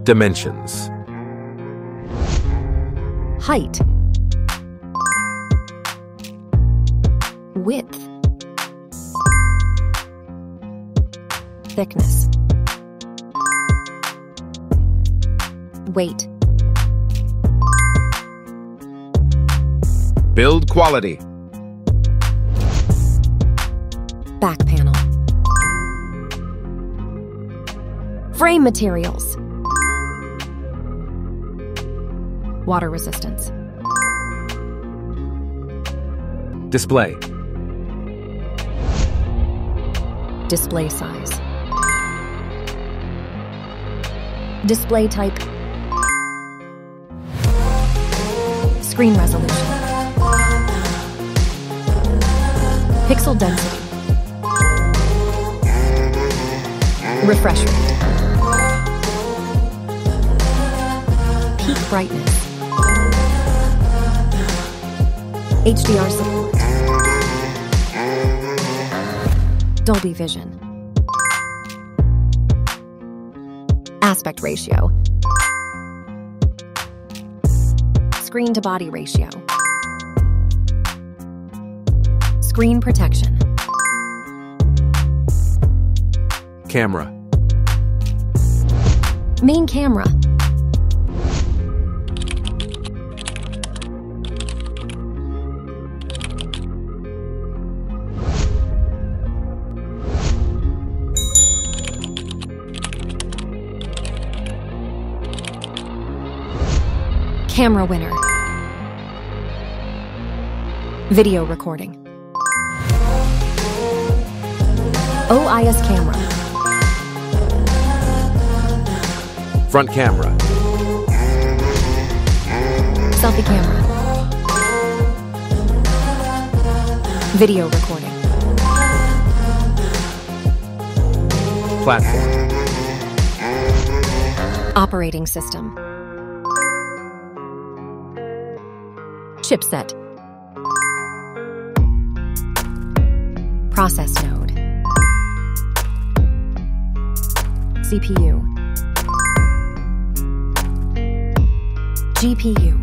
Dimensions. Height. Width. Thickness. Weight. Build quality. Back panel. Frame materials. Water resistance. Display. Display size. Display type. Screen resolution. Pixel density. Refresh rate. Peak brightness. HDR support. Dolby Vision. Aspect ratio. Screen to body ratio. Screen protection. Camera. Main camera. Camera winner. Video recording. OIS camera. Front camera. Selfie camera. Video recording. Platform. Operating system. Chipset. Process node. CPU. GPU.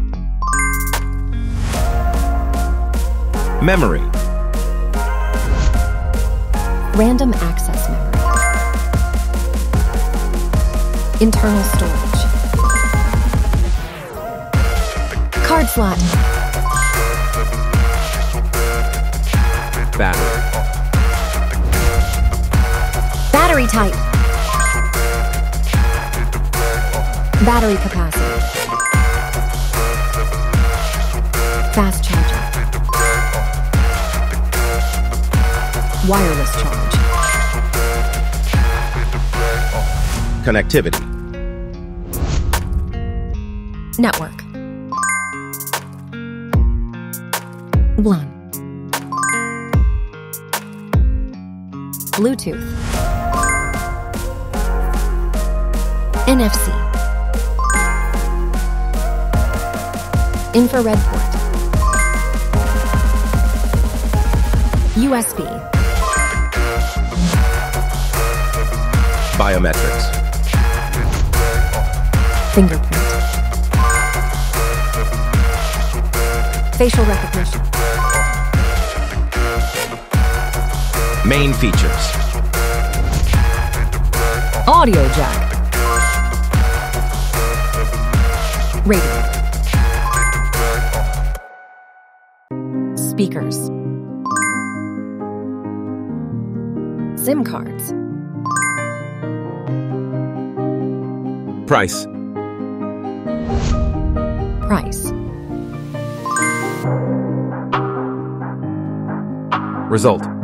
Memory. Random access memory. Internal storage. Card slot. Battery. Battery type. Battery capacity. Fast charger. Wireless charge. Connectivity. Network. LAN. Bluetooth. NFC. Infrared port. USB. Biometrics. Fingerprint. Facial recognition. Main features. Audio jack. Radio. Speakers. SIM cards. Price. Price. Result.